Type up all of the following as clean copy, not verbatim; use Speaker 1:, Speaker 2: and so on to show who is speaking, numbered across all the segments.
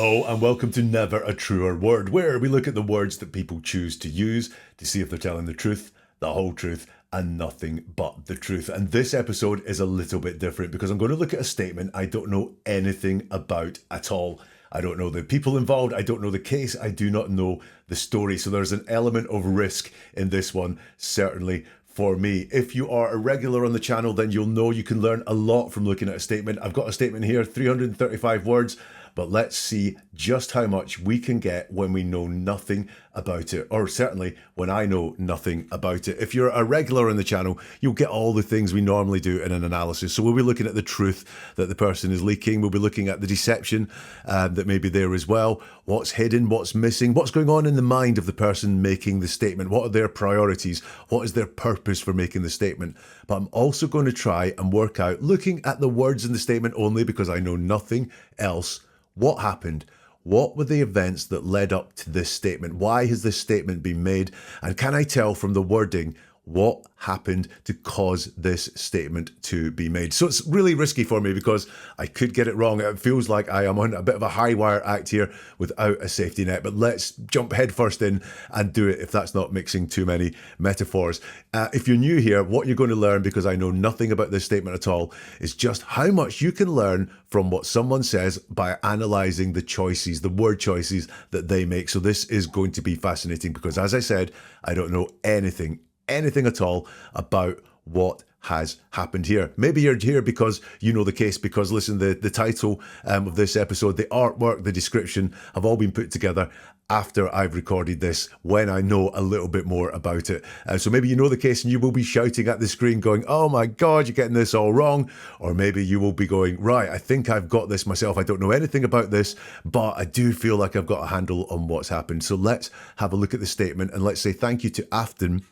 Speaker 1: Hello and welcome to Never a Truer Word, where we look at the words that people choose to use to see if they're telling the truth, the whole truth, and nothing but the truth. And this episode is a little bit different because I'm going to look at a statement I don't know anything about at all. I don't know the people involved, I don't know the case, I do not know the story. So there's an element of risk in this one, certainly for me. If you are a regular on the channel, then you'll know you can learn a lot from looking at a statement. I've got a statement here, 335 words. But let's see just how much we can get when we know nothing about it, or certainly when I know nothing about it. If you're a regular on the channel, you'll get all the things we normally do in an analysis. So we'll be looking at the truth that the person is leaking. We'll be looking at the deception that may be there as well. What's hidden, what's missing, what's going on in the mind of the person making the statement. What are their priorities? What is their purpose for making the statement? But I'm also going to try and work out, looking at the words in the statement only because I know nothing else, what happened? What were the events that led up to this statement? Why has this statement been made? And can I tell from the wording what happened to cause this statement to be made? So it's really risky for me because I could get it wrong. It feels like I am on a bit of a high wire act here without a safety net, but let's jump headfirst in and do it if that's not mixing too many metaphors. If you're new here, what you're going to learn, because I know nothing about this statement at all, is just how much you can learn from what someone says by analysing the choices, the word choices that they make. So this is going to be fascinating because, as I said, I don't know anything at all about what has happened here. Maybe you're here because you know the case, because listen, the title of this episode, the artwork, the description have all been put together after I've recorded this, when I know a little bit more about it. So maybe you know the case and you will be shouting at the screen going, oh my God, you're getting this all wrong. Or maybe you will be going, right, I think I've got this myself. I don't know anything about this, but I do feel like I've got a handle on what's happened. So let's have a look at the statement and let's say thank you to Afton,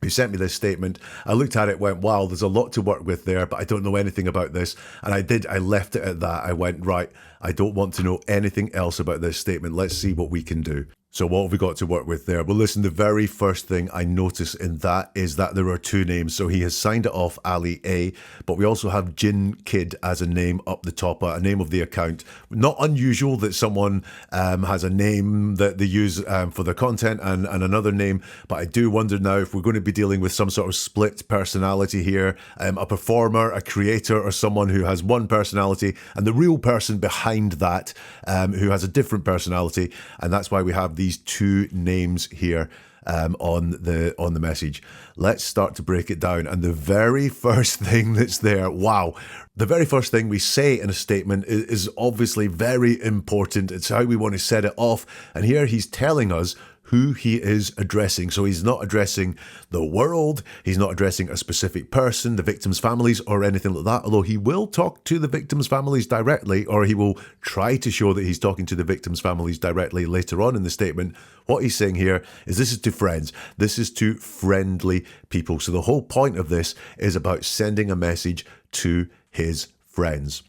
Speaker 1: who sent me this statement. I looked at it, went, wow, there's a lot to work with there, but I don't know anything about this. And I left it at that. I went, right, I don't want to know anything else about this statement. Let's see what we can do. So what have we got to work with there? Well, listen, the very first thing I notice in that is that there are two names. So he has signed it off Ali A, but we also have Jin Kid as a name up the top, a name of the account. Not unusual that someone has a name that they use for their content and another name, but I do wonder now if we're going to be dealing with some sort of split personality here, a performer, a creator, or someone who has one personality and the real person behind that who has a different personality, and that's why we have these two names here on the message. Let's start to break it down. And the very first thing that's there, wow, the very first thing we say in a statement is obviously very important. It's how we want to set it off. And here he's telling us who he is addressing. So he's not addressing the world, he's not addressing a specific person, the victims' families, or anything like that, although he will talk to the victims' families directly, or he will try to show that he's talking to the victims' families directly later on in the statement. What he's saying here is this is to friends, this is to friendly people. So the whole point of this is about sending a message to his friends.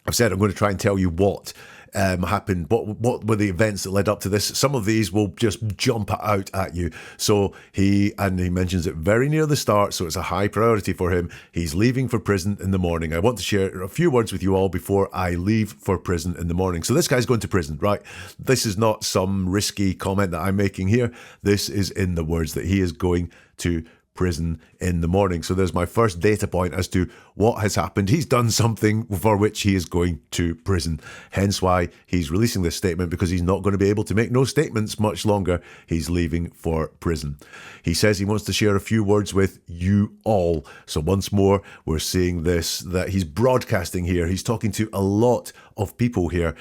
Speaker 1: I've said I'm going to try and tell you what happened, what were the events that led up to this. Some of these will just jump out at you. So he mentions it very near the start, so it's a high priority for him. He's leaving for prison in the morning. I want to share a few words with you all before I leave for prison in the morning. So this guy's going to prison, right? This is not some risky comment that I'm making here. This is in the words that he is going to prison in the morning. So there's my first data point as to what has happened. He's done something for which he is going to prison. Hence why he's releasing this statement, because he's not going to be able to make no statements much longer. He's leaving for prison. He says he wants to share a few words with you all. So once more, we're seeing this, that he's broadcasting here. He's talking to a lot of people here.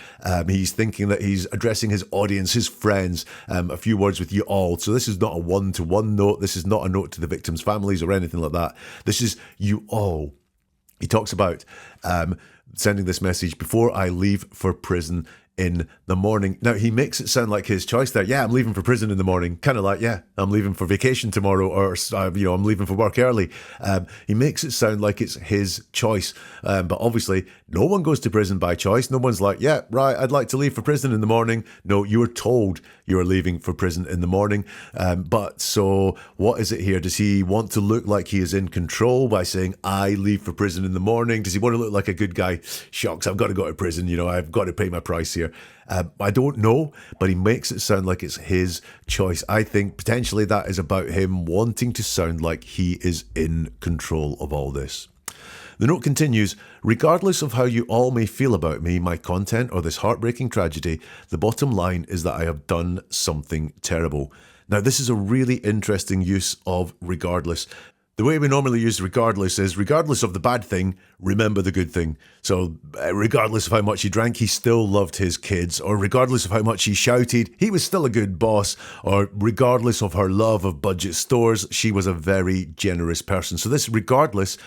Speaker 1: He's thinking that he's addressing his audience, his friends, a few words with you all. So this is not a one-to-one note. This is not a note to the victims' families or anything like that. This is you all. He talks about sending this message before I leave for prison in the morning. Now, he makes it sound like his choice there. Yeah, I'm leaving for prison in the morning. Kind of like, yeah, I'm leaving for vacation tomorrow, or, I'm leaving for work early. He makes it sound like it's his choice. But obviously, no one goes to prison by choice. No one's like, yeah, right, I'd like to leave for prison in the morning. No, you were told you are leaving for prison in the morning. But so what is it here? Does he want to look like he is in control by saying, I leave for prison in the morning? Does he want to look like a good guy? Shucks, I've got to go to prison. I've got to pay my price here. here. I don't know, but he makes it sound like it's his choice. I think potentially that is about him wanting to sound like he is in control of all this. The note continues, regardless of how you all may feel about me, my content, or this heartbreaking tragedy, the bottom line is that I have done something terrible. Now, this is a really interesting use of regardless. The way we normally use regardless is, regardless of the bad thing, remember the good thing. So regardless of how much he drank, he still loved his kids. Or regardless of how much he shouted, he was still a good boss. Or regardless of her love of budget stores, she was a very generous person. So this regardless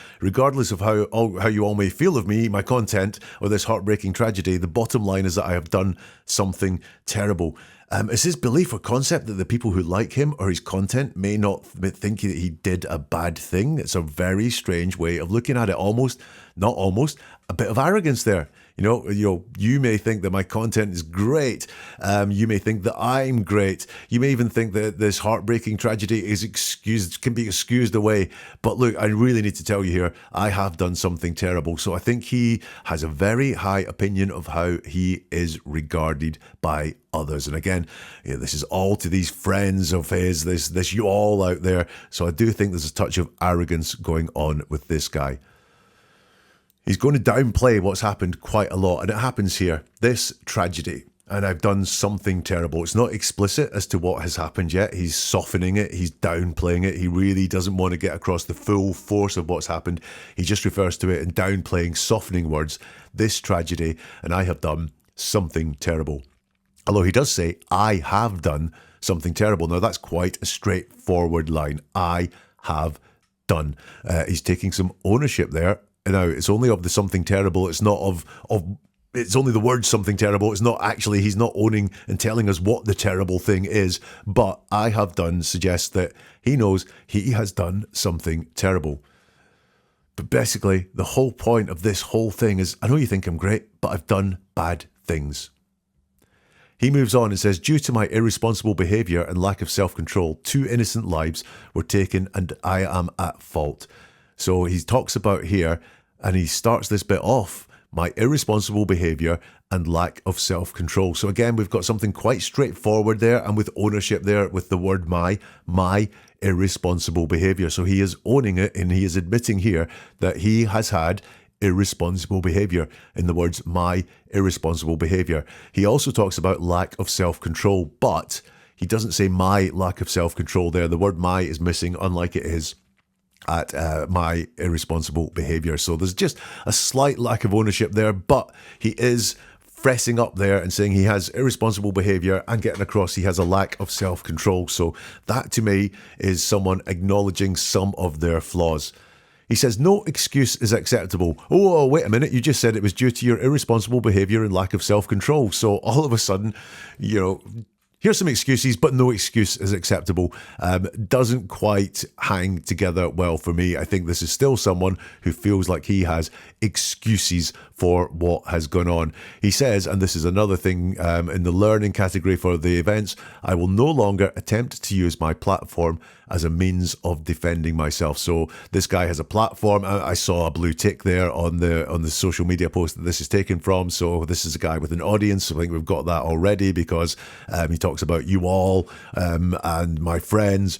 Speaker 1: of how you all may feel of me, my content, or this heartbreaking tragedy, the bottom line is that I have done something terrible. It's his belief or concept that the people who like him or his content may not think that he did a bad thing. It's a very strange way of looking at it. A bit of arrogance there. You may think that my content is great. You may think that I'm great. You may even think that this heartbreaking tragedy can be excused away. But look, I really need to tell you here, I have done something terrible. So I think he has a very high opinion of how he is regarded by others. And again, this is all to these friends of his, this you all out there. So I do think there's a touch of arrogance going on with this guy. He's going to downplay what's happened quite a lot, and it happens here. This tragedy, and I've done something terrible. It's not explicit as to what has happened yet. He's softening it. He's downplaying it. He really doesn't want to get across the full force of what's happened. He just refers to it in downplaying, softening words. This tragedy, and I have done something terrible. Although he does say, I have done something terrible. Now, that's quite a straightforward line. I have done. He's taking some ownership there. Now, it's only of the something terrible. It's not it's only the word something terrible. It's not actually, he's not owning and telling us what the terrible thing is. But I have done suggests that he knows he has done something terrible. But basically, the whole point of this whole thing is, I know you think I'm great, but I've done bad things. He moves on and says, due to my irresponsible behaviour and lack of self-control, 2 innocent lives were taken and I am at fault. So he talks about here, and he starts this bit off, my irresponsible behaviour and lack of self-control. So again, we've got something quite straightforward there, and with ownership there with the word my irresponsible behaviour. So he is owning it, and he is admitting here that he has had irresponsible behaviour in the words my irresponsible behaviour. He also talks about lack of self-control, but he doesn't say my lack of self-control there. The word my is missing, unlike it is at my irresponsible behaviour. So there's just a slight lack of ownership there, but he is fessing up there and saying he has irresponsible behaviour and getting across he has a lack of self-control. So that to me is someone acknowledging some of their flaws. He says, no excuse is acceptable. Oh, wait a minute. You just said it was due to your irresponsible behaviour and lack of self-control. So all of a sudden, here's some excuses, but no excuse is acceptable. Doesn't quite hang together well for me. I think this is still someone who feels like he has excuses for what has gone on. He says, and this is another thing in the learning category for the events, I will no longer attempt to use my platform as a means of defending myself. So this guy has a platform. I saw a blue tick there on the social media post that this is taken from. So this is a guy with an audience. I think we've got that already because he talks about you all and my friends.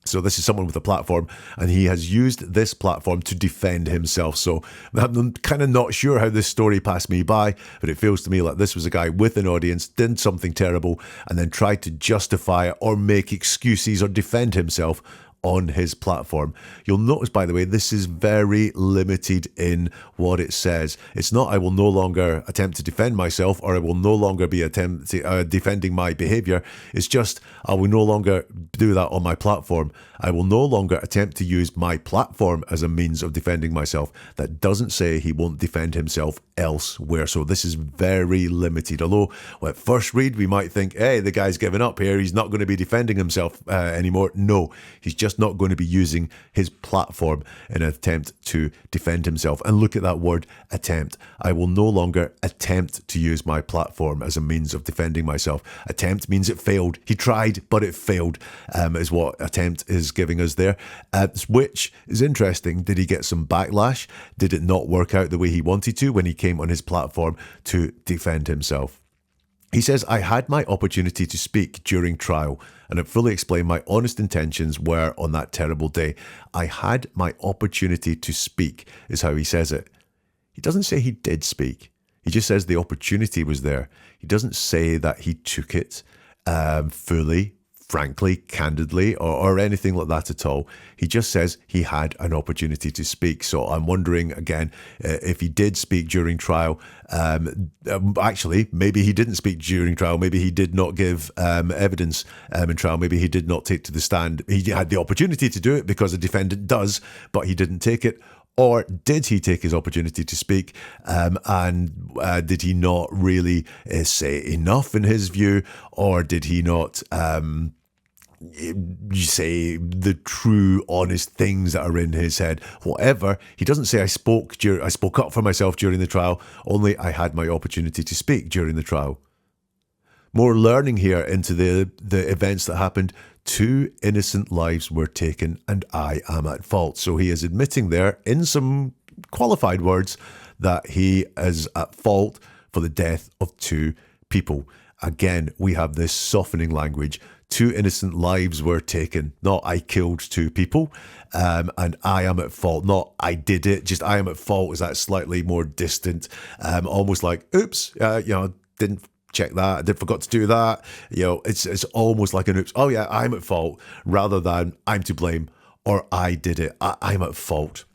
Speaker 1: So this is someone with a platform, and he has used this platform to defend himself. So I'm kind of not sure how this story passed me by, but it feels to me like this was a guy with an audience, did something terrible, and then tried to justify it or make excuses or defend himself on his platform. You'll notice, by the way, this is very limited in what it says. It's not, I will no longer attempt to defend myself, or I will no longer be defending my behavior. It's just, I will no longer do that on my platform. I will no longer attempt to use my platform as a means of defending myself. That doesn't say he won't defend himself elsewhere. So this is very limited. Although at first read, we might think, hey, the guy's given up here. He's not going to be defending himself anymore. No, he's just not going to be using his platform in an attempt to defend himself. And look at that word, attempt. I will no longer attempt to use my platform as a means of defending myself. Attempt means it failed. He tried, but it failed, is what attempt is giving us there. Which is interesting. Did he get some backlash? Did it not work out the way he wanted to when he came on his platform to defend himself? He says, I had my opportunity to speak during trial and have fully explained my honest intentions were on that terrible day. I had my opportunity to speak, is how he says it. He doesn't say he did speak. He just says the opportunity was there. He doesn't say that he took it fully, frankly, candidly, or anything like that at all. He just says he had an opportunity to speak. So I'm wondering, again, if he did speak during trial. Actually, maybe he didn't speak during trial. Maybe he did not give evidence in trial. Maybe he did not take to the stand. He had the opportunity to do it because a defendant does, but he didn't take it. Or did he take his opportunity to speak and did he not really say enough in his view? Or did he not say the true, honest things that are in his head? Whatever. He doesn't say I spoke up for myself during the trial, only I had my opportunity to speak during the trial. More learning here into the events that happened. 2 innocent lives were taken and I am at fault. So he is admitting there in some qualified words that he is at fault for the death of 2 people. Again, we have this softening language. 2 innocent lives were taken, not I killed 2 people, and I am at fault, not I did it, just I am at fault is that slightly more distant, almost like, oops, didn't check that, I forgot to do that. It's almost like an oops, oh yeah, I'm at fault, rather than I'm to blame or I did it, I'm at fault.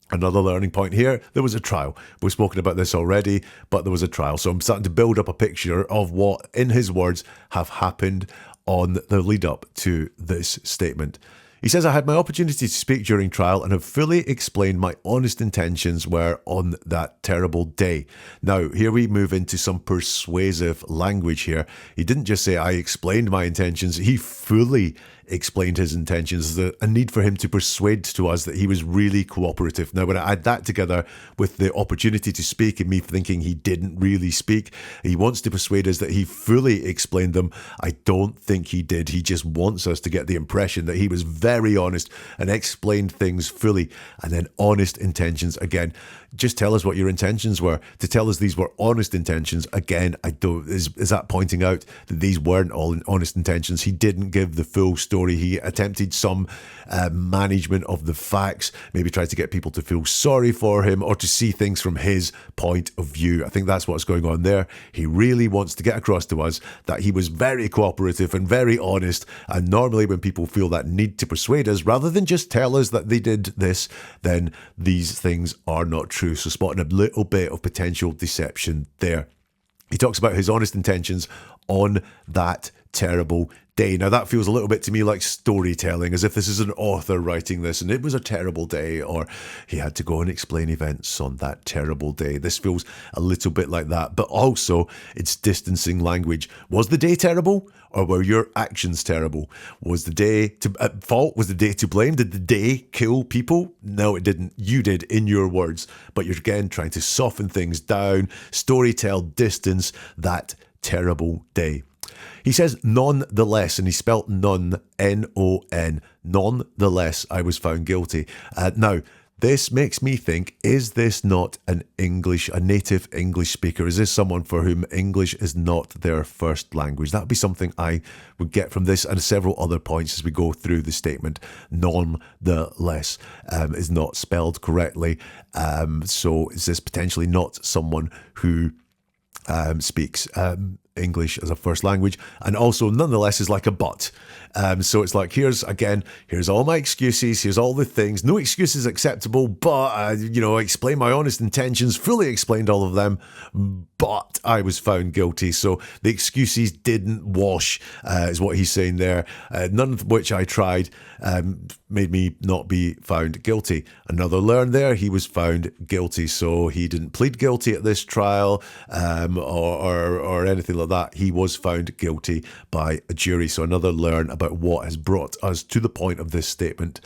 Speaker 1: Another learning point here, there was a trial. We've spoken about this already, but there was a trial. So I'm starting to build up a picture of what, in his words, have happened on the lead up to this statement. He says, I had my opportunity to speak during trial and have fully explained my honest intentions were on that terrible day. Now, here we move into some persuasive language here. He didn't just say, I explained my intentions. He fully explained his intentions. There's a need for him to persuade to us that he was really cooperative. Now, when I add that together with the opportunity to speak and me thinking he didn't really speak, he wants to persuade us that he fully explained them. I don't think he did. He just wants us to get the impression that he was very honest and explained things fully. And then honest intentions, again, just tell us what your intentions were. To tell us these were honest intentions, again, is that pointing out that these weren't all honest intentions? He didn't give the full story. He attempted some management of the facts, maybe tried to get people to feel sorry for him or to see things from his point of view. I think that's what's going on there. He really wants to get across to us that he was very cooperative and very honest. And normally when people feel that need to persuade us, rather than just tell us that they did this, then these things are not true. So spotting a little bit of potential deception there. He talks about his honest intentions on that terrible day. Now that feels a little bit to me like storytelling, as if this is an author writing this and it was a terrible day, or he had to go and explain events on that terrible day. This feels a little bit like that, but also it's distancing language. Was the day terrible, or were your actions terrible? Was the day at fault? Was the day to blame? Did the day kill people? No, it didn't. You did, in your words, but you're again trying to soften things down, storytell, distance that terrible day. He says, nonetheless, and he spelt none, N-O-N, nonetheless, I was found guilty. Now, this makes me think, is this not a native English speaker? Is this someone for whom English is not their first language? That would be something I would get from this and several other points as we go through the statement. Nonetheless is not spelled correctly. So is this potentially not someone who speaks English as a first language? And also nonetheless is like a but. So it's like, here's all my excuses, here's all the things, no excuses acceptable, but I explain my honest intentions, fully explained all of them, but I was found guilty. So the excuses didn't wash, is what he's saying there. None of which I tried made me not be found guilty. Another learn there, he was found guilty. So he didn't plead guilty at this trial or anything like that. He was found guilty by a jury. So another learn about what has brought us to the point of this statement.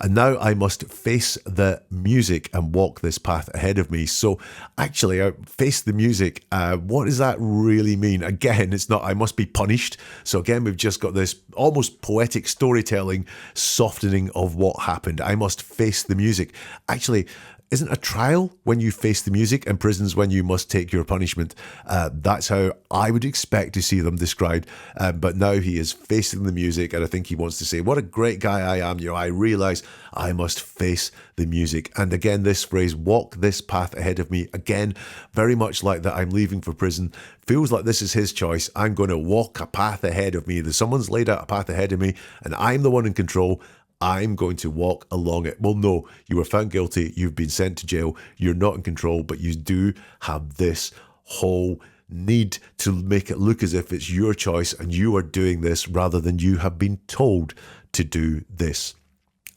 Speaker 1: And now I must face the music and walk this path ahead of me. So actually, face the music. What does that really mean? Again, it's not I must be punished. So again, we've just got this almost poetic storytelling, softening of what happened. I must face the music. Actually, isn't a trial when you face the music, and prison's when you must take your punishment. That's how I would expect to see them described. But now he is facing the music, and I think he wants to say, what a great guy I am. I realize I must face the music. And again, this phrase, walk this path ahead of me, again, very much like that I'm leaving for prison, feels like this is his choice. I'm going to walk a path ahead of me. Someone's laid out a path ahead of me, and I'm the one in control. I'm going to walk along it. Well, no, you were found guilty. You've been sent to jail. You're not in control, but you do have this whole need to make it look as if it's your choice and you are doing this rather than you have been told to do this.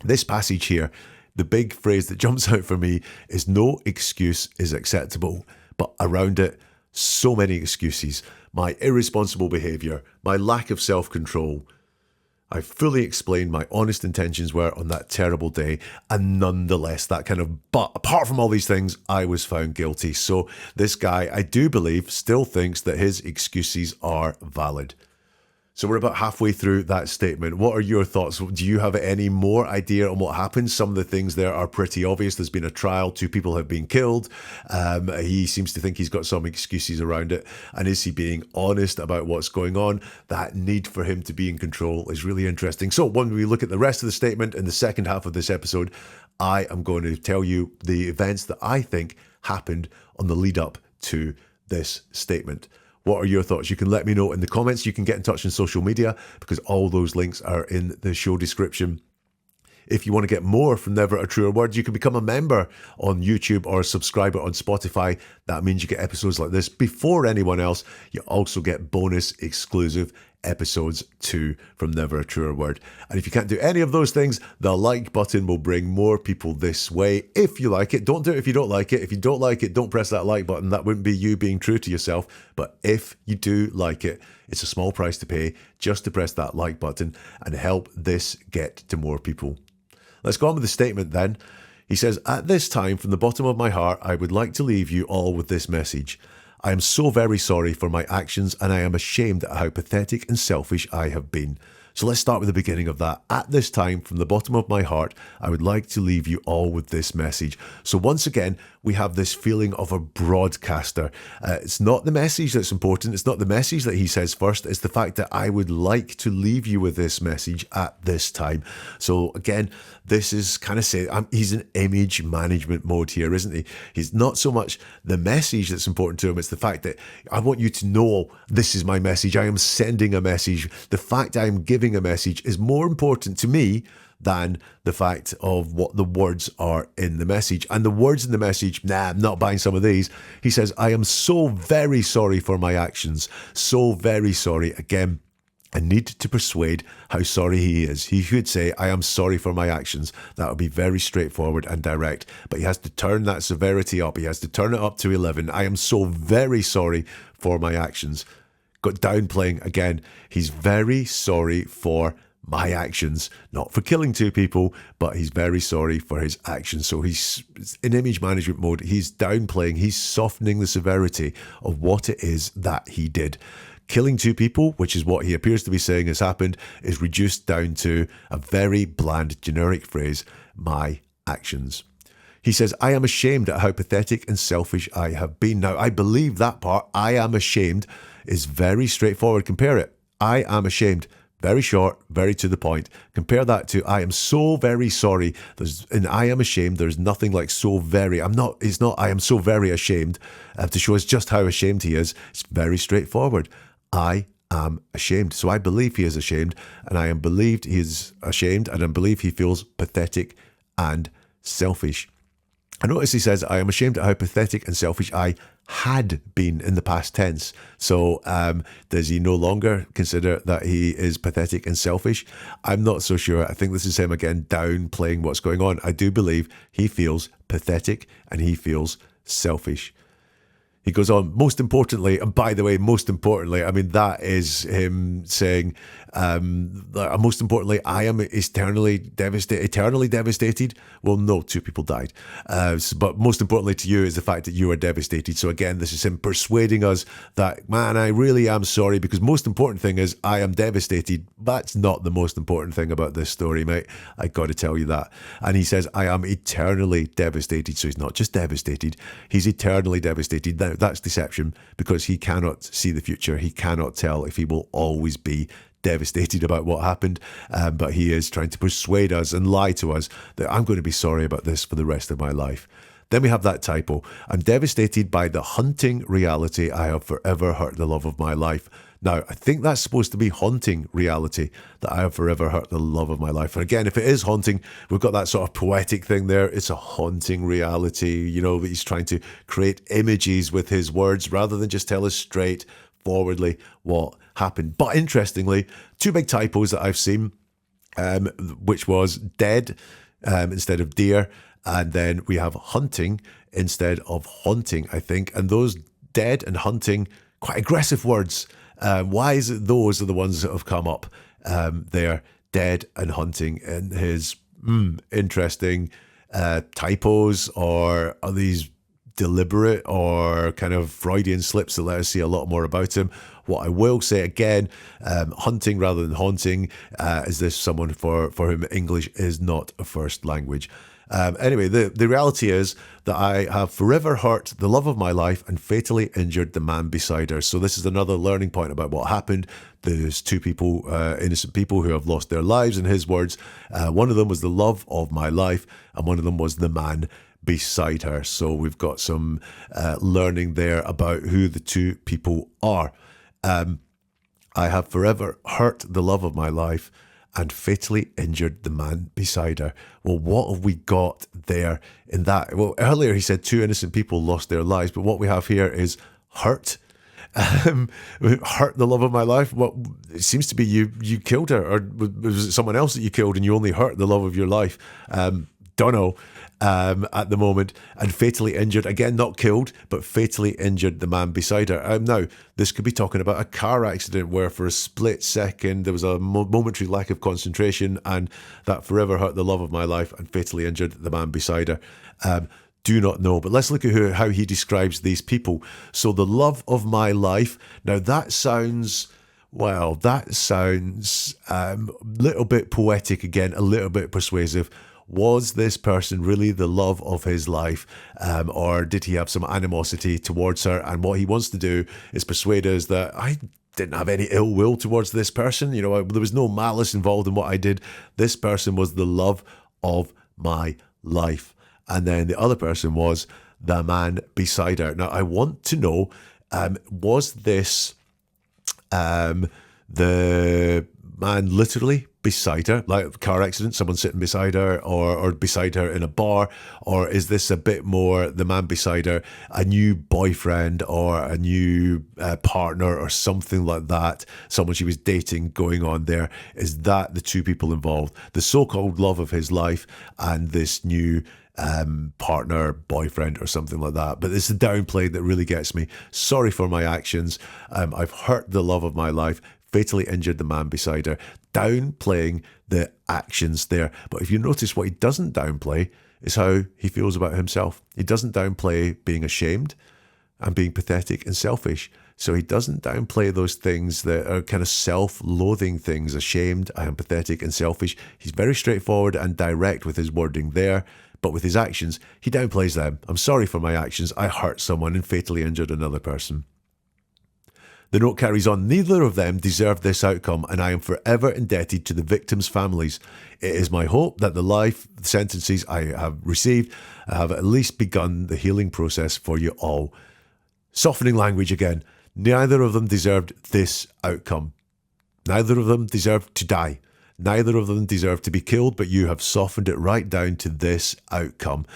Speaker 1: This passage here, the big phrase that jumps out for me is no excuse is acceptable, but around it, so many excuses. My irresponsible behaviour, my lack of self-control. I fully explained my honest intentions were on that terrible day, and nonetheless, but apart from all these things, I was found guilty. So this guy, I do believe, still thinks that his excuses are valid. So we're about halfway through that statement. What are your thoughts? Do you have any more idea on what happened? Some of the things there are pretty obvious. There's been a trial. 2 people have been killed. He seems to think he's got some excuses around it. And is he being honest about what's going on? That need for him to be in control is really interesting. So when we look at the rest of the statement in the second half of this episode, I am going to tell you the events that I think happened on the lead up to this statement. What are your thoughts? You can let me know in the comments. You can get in touch on social media because all those links are in the show description. If you want to get more from Never a Truer Word, you can become a member on YouTube or a subscriber on Spotify. That means you get episodes like this before anyone else. You also get bonus exclusive episodes too from Never a Truer Word. And if you can't do any of those things, the like button will bring more people this way. If you like it, don't do it if you don't like it. If you don't like it, don't press that like button. That wouldn't be you being true to yourself. But if you do like it, it's a small price to pay just to press that like button and help this get to more people. Let's go on with the statement then. He says, at this time, from the bottom of my heart, I would like to leave you all with this message. I am so very sorry for my actions, and I am ashamed at how pathetic and selfish I have been. So let's start with the beginning of that. At this time, from the bottom of my heart, I would like to leave you all with this message. So once again, we have this feeling of a broadcaster. It's not the message that's important. It's not the message that he says first. It's the fact that I would like to leave you with this message at this time. So again, this is kind of saying he's in image management mode here, isn't he? He's not so much the message that's important to him. It's the fact that I want you to know this is my message. I am sending a message. The fact I am giving a message is more important to me than the fact of what the words are in the message. And the words in the message, I'm not buying some of these. He says, I am so very sorry for my actions. So very sorry. Again, I need to persuade how sorry he is. He could say, I am sorry for my actions. That would be very straightforward and direct. But he has to turn that severity up. He has to turn it up to 11. I am so very sorry for my actions. Got downplaying again. He's very sorry for my actions, not for killing 2 people, but he's very sorry for his actions. So he's in image management mode. He's downplaying. He's softening the severity of what it is that he did. Killing 2 people, which is what he appears to be saying has happened, is reduced down to a very bland, generic phrase, my actions. He says, I am ashamed at how pathetic and selfish I have been. Now, I believe that part, I am ashamed, is very straightforward. Compare it. I am ashamed. Very short, very to the point. Compare that to I am so very sorry. In I am ashamed, there's nothing like so very. It's not I am so very ashamed to show us just how ashamed he is. It's very straightforward. I am ashamed. So I believe he is ashamed, and I am believed he is ashamed, and I believe he feels pathetic and selfish. I notice he says, I am ashamed at how pathetic and selfish I had been in the past tense. So does he no longer consider that he is pathetic and selfish? I'm not so sure. I think this is him again downplaying what's going on. I do believe he feels pathetic and he feels selfish. He goes on, most importantly, and by the way, most importantly, I mean, that is him saying, most importantly, I am eternally devastated. Eternally devastated? Well, no, two people died. But most importantly to you is the fact that you are devastated. So again, this is him persuading us that, man, I really am sorry, because most important thing is I am devastated. That's not the most important thing about this story, mate. I got to tell you that. And he says, I am eternally devastated. So he's not just devastated, he's eternally devastated. Now, that's deception, because he cannot see the future. He cannot tell if he will always be devastated about what happened, but he is trying to persuade us and lie to us that I'm going to be sorry about this for the rest of my life. Then we have that typo. I'm devastated by the haunting reality I have forever hurt the love of my life. Now, I think that's supposed to be haunting reality, that I have forever hurt the love of my life. And again, if it is haunting, we've got that sort of poetic thing there. It's a haunting reality, you know, that he's trying to create images with his words rather than just tell us straight forwardly what happened. But interestingly, two big typos that I've seen, which was dead instead of dear, and then we have hunting instead of haunting, I think. And those dead and hunting, quite aggressive words. Why is it those are the ones that have come up there, dead and hunting, in his interesting typos, or are these deliberate or kind of Freudian slips that let us see a lot more about him? What I will say again, hunting rather than haunting, is this someone for whom English is not a first language? Anyway, the reality is that I have forever hurt the love of my life and fatally injured the man beside her. So this is another learning point about what happened. There's two people, innocent people, who have lost their lives, in his words. One of them was the love of my life, and one of them was the man beside her. So we've got some learning there about who the two people are. I have forever hurt the love of my life and fatally injured the man beside her. Well, what have we got there in that? Well, earlier he said two innocent people lost their lives, but what we have here is hurt. Hurt the love of my life. Well, it seems to be you killed her, or was it someone else that you killed and you only hurt the love of your life? Don't know at the moment. And fatally injured, again, not killed, but fatally injured the man beside her. Now, this could be talking about a car accident where for a split second there was a momentary lack of concentration, and that forever hurt the love of my life and fatally injured the man beside her. Do not know, but let's look at how he describes these people. So the love of my life, now that sounds... well, that sounds a little bit poetic again, a little bit persuasive. Was this person really the love of his life, or did he have some animosity towards her? And what he wants to do is persuade us that I didn't have any ill will towards this person. You know, there was no malice involved in what I did. This person was the love of my life. And then the other person was the man beside her. Now, I want to know, was this the man literally beside her, like a car accident, someone sitting beside her, or beside her in a bar? Or is this a bit more the man beside her, a new boyfriend or a new partner or something like that, someone she was dating going on there? Is that the two people involved, the so-called love of his life and this new partner, boyfriend or something like that? But it's the downplay that really gets me. Sorry for my actions. I've hurt the love of my life, fatally injured the man beside her. Downplaying the actions there. But if you notice, what he doesn't downplay is how he feels about himself. He doesn't downplay being ashamed and being pathetic and selfish. So he doesn't downplay those things that are kind of self-loathing things, ashamed, I am pathetic and selfish. He's very straightforward and direct with his wording there. But with his actions, he downplays them. I'm sorry for my actions. I hurt someone and fatally injured another person. The note carries on, neither of them deserved this outcome, and I am forever indebted to the victims' families. It is my hope that the life sentences I have received have at least begun the healing process for you all. Softening language again. Neither of them deserved this outcome. Neither of them deserved to die. Neither of them deserve to be killed, but you have softened it right down to this outcome.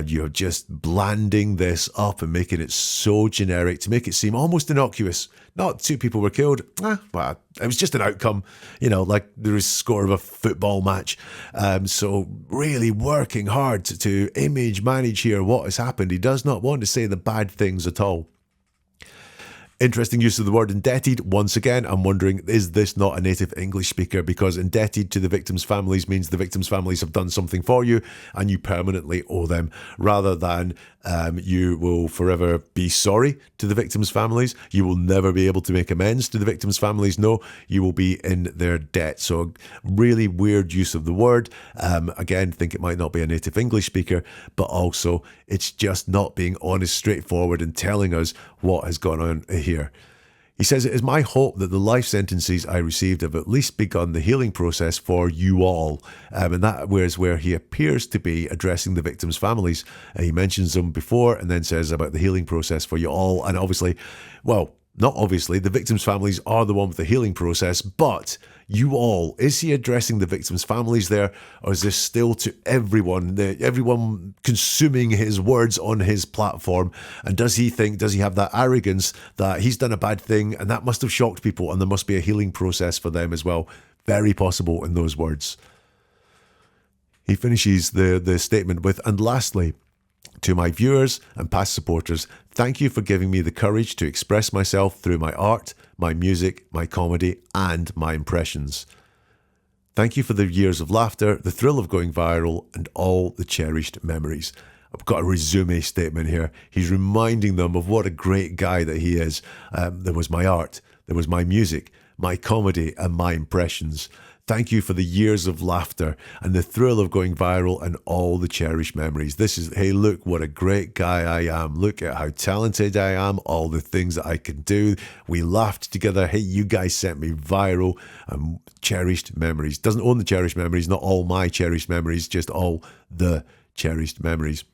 Speaker 1: You're just blanding this up and making it so generic to make it seem almost innocuous. Not two people were killed. Well, it was just an outcome, you know, like there is a score of a football match. So really working hard to image manage here what has happened. He does not want to say the bad things at all. Interesting use of the word indebted. Once again, I'm wondering, is this not a native English speaker? Because indebted to the victims' families means the victims' families have done something for you and you permanently owe them, rather than you will forever be sorry to the victims' families. You will never be able to make amends to the victims' families. No, you will be in their debt. So really weird use of the word. Again, think it might not be a native English speaker, but also it's just not being honest, straightforward, and telling us what has gone on here. He says, it is my hope that the life sentences I received have at least begun the healing process for you all. And that is where he appears to be addressing the victims' families. He mentions them before and then says about the healing process for you all. And obviously, well, not obviously, the victims' families are the one with the healing process, but you all, is he addressing the victims' families there, or is this still to everyone, everyone consuming his words on his platform? And does he have that arrogance that he's done a bad thing and that must have shocked people and there must be a healing process for them as well? Very possible in those words. He finishes the statement with, and lastly, to my viewers and past supporters, thank you for giving me the courage to express myself through my art, my music, my comedy, and my impressions. Thank you for the years of laughter, the thrill of going viral, and all the cherished memories. I've got a resume statement here. He's reminding them of what a great guy that he is. There was my art, there was my music, my comedy, and my impressions. Thank you for the years of laughter and the thrill of going viral and all the cherished memories. This is, hey, look what a great guy I am. Look at how talented I am, all the things that I can do. We laughed together. Hey, you guys sent me viral. Cherished memories. Doesn't own the cherished memories, not all my cherished memories, just all the cherished memories.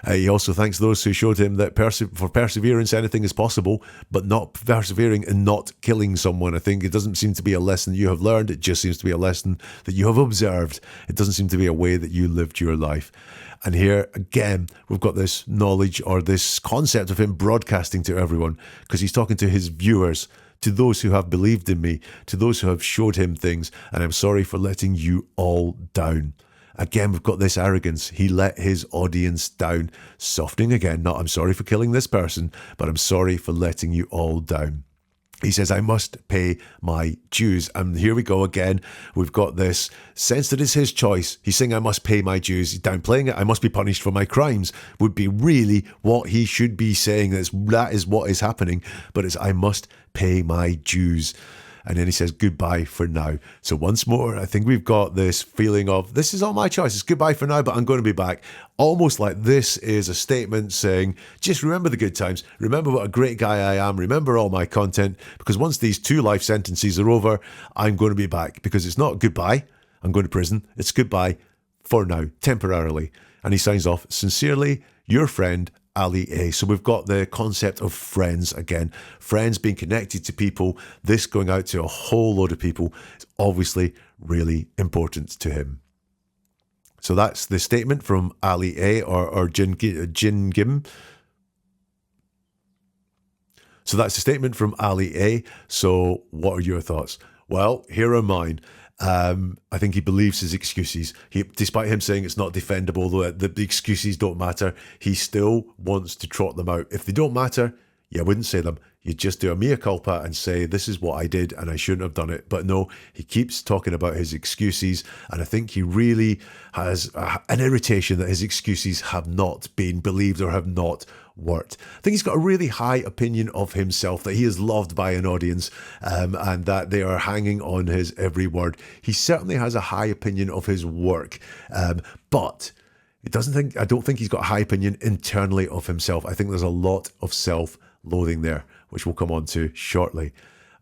Speaker 1: He also thanks those who showed him that for perseverance, anything is possible, but not persevering and not killing someone. I think it doesn't seem to be a lesson you have learned. It just seems to be a lesson that you have observed. It doesn't seem to be a way that you lived your life. And here, again, we've got this knowledge or this concept of him broadcasting to everyone, because he's talking to his viewers, to those who have believed in me, to those who have showed him things, and I'm sorry for letting you all down. Again, we've got this arrogance. He let his audience down. Softening again, not I'm sorry for killing this person, but I'm sorry for letting you all down. He says, I must pay my dues. And here we go again. We've got this sense that it's his choice. He's saying, I must pay my dues. He's downplaying it. I must be punished for my crimes would be really what he should be saying. That is what is happening. But it's, I must pay my dues. And then he says, goodbye for now. So once more, I think we've got this feeling of, this is all my choice. It's goodbye for now, but I'm going to be back. Almost like this is a statement saying, just remember the good times. Remember what a great guy I am. Remember all my content. Because once these 2 life sentences are over, I'm going to be back. Because it's not goodbye, I'm going to prison. It's goodbye for now, temporarily. And he signs off, sincerely, your friend, Ali A. So we've got the concept of friends again. Friends being connected to people. This going out to a whole load of people is obviously really important to him. So that's the statement from Ali A or Jin Gim. So that's the statement from Ali A. So what are your thoughts? Well, here are mine. I think he believes his excuses. Despite him saying it's not defendable, though the excuses don't matter, he still wants to trot them out. If they don't matter, you wouldn't say them. You'd just do a mea culpa and say, this is what I did and I shouldn't have done it. But no, he keeps talking about his excuses. And I think he really has an irritation that his excuses have not been believed or have not worked. I think he's got a really high opinion of himself, that he is loved by an audience and that they are hanging on his every word. He certainly has a high opinion of his work, but I don't think he's got a high opinion internally of himself. I think there's a lot of self-loathing there, which we'll come on to shortly.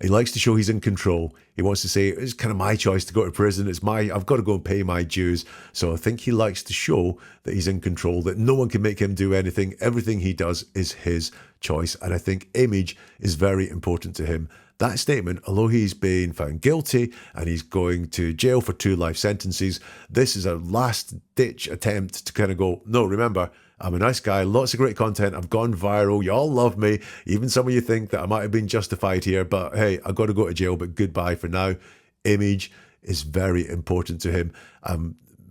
Speaker 1: He likes to show he's in control. He wants to say, it's kind of my choice to go to prison. I've got to go and pay my dues. So I think he likes to show that he's in control, that no one can make him do anything. Everything he does is his choice. And I think image is very important to him. That statement, although he's been found guilty and he's going to jail for 2 life sentences, this is a last-ditch attempt to kind of go, no, remember, I'm a nice guy, lots of great content, I've gone viral, you all love me, even some of you think that I might have been justified here, but hey, I've got to go to jail, but goodbye for now. Image is very important to him.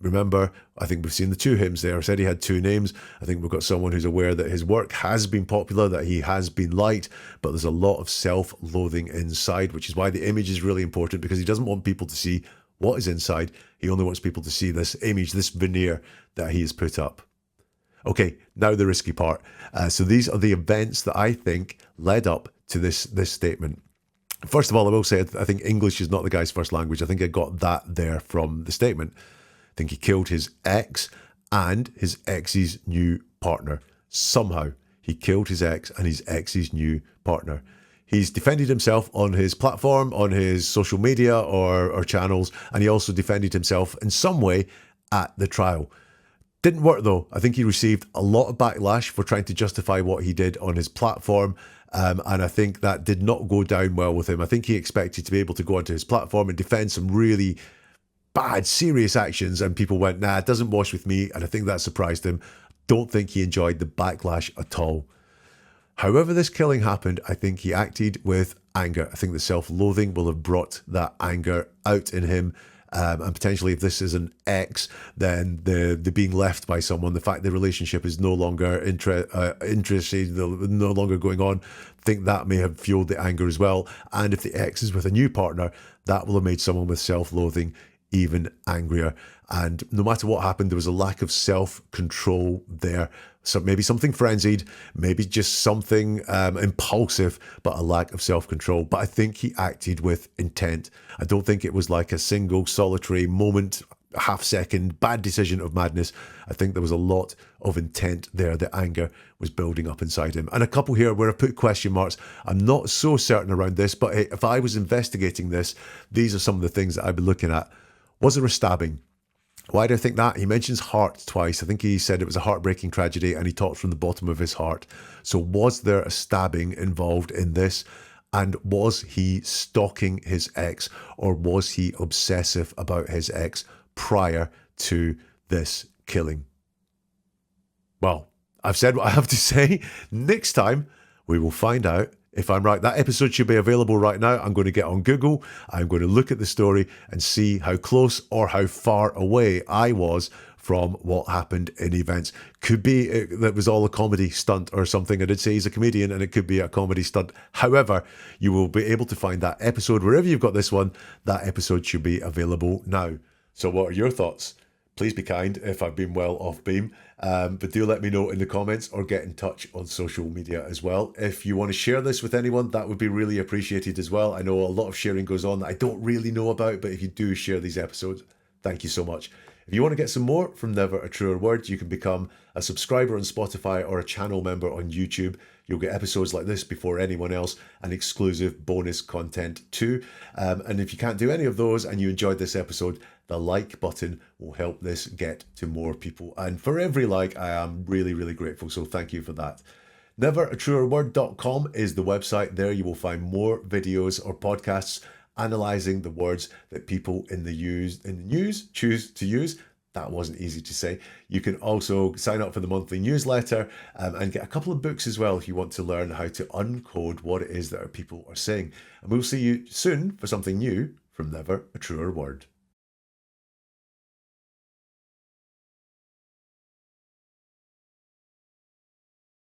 Speaker 1: Remember, I think we've seen the two hymns there. I said he had two names. I think we've got someone who's aware that his work has been popular, that he has been liked, but there's a lot of self-loathing inside, which is why the image is really important, because he doesn't want people to see what is inside. He only wants people to see this image, this veneer that he has put up. Okay, now the risky part. So these are the events that I think led up to this statement. First of all, I will say I think English is not the guy's first language. I think I got that there from the statement. I think he killed his ex and his ex's new partner. Somehow he killed his ex and his ex's new partner. He's defended himself on his platform, on his social media or channels, and he also defended himself in some way at the trial. Didn't work though. I think he received a lot of backlash for trying to justify what he did on his platform. And I think that did not go down well with him. I think he expected to be able to go onto his platform and defend some really bad, serious actions. And people went, nah, it doesn't wash with me. And I think that surprised him. Don't think he enjoyed the backlash at all. However this killing happened, I think he acted with anger. I think the self-loathing will have brought that anger out in him. And potentially, if this is an ex, then the being left by someone, the fact the relationship is no longer interested, no longer going on, I think that may have fueled the anger as well. And if the ex is with a new partner, that will have made someone with self-loathing even angrier. And no matter what happened, there was a lack of self-control there. So maybe something frenzied, maybe just something impulsive, but a lack of self-control. But I think he acted with intent. I don't think it was like a single solitary moment, half-second, bad decision of madness. I think there was a lot of intent there. The anger was building up inside him. And a couple here where I put question marks. I'm not so certain around this, but if I was investigating this, these are some of the things that I'd be looking at. Was there a stabbing? Why do I think that? He mentions heart twice. I think he said it was a heartbreaking tragedy and he talked from the bottom of his heart. So was there a stabbing involved in this? And was he stalking his ex, or was he obsessive about his ex prior to this killing? Well, I've said what I have to say. Next time, we will find out if I'm right. That episode should be available right now. I'm going to get on Google. I'm going to look at the story and see how close or how far away I was from what happened in events. Could be that was all a comedy stunt or something. I did say he's a comedian and it could be a comedy stunt. However, you will be able to find that episode wherever you've got this one. That episode should be available now. So what are your thoughts? Please be kind if I've been well off beam, but do let me know in the comments or get in touch on social media as well. If you want to share this with anyone, that would be really appreciated as well. I know a lot of sharing goes on that I don't really know about, but if you do share these episodes, thank you so much. If you want to get some more from Never a Truer Word, you can become a subscriber on Spotify or a channel member on YouTube. You'll get episodes like this before anyone else and exclusive bonus content too. And if you can't do any of those and you enjoyed this episode, the like button will help this get to more people. And for every like, I am really, really grateful. So thank you for that. Neveratruerword.com is the website. There you will find more videos or podcasts analysing the words that people in the news choose to use. That wasn't easy to say. You can also sign up for the monthly newsletter and get a couple of books as well if you want to learn how to uncode what it is that our people are saying. And we'll see you soon for something new from Never a Truer Word.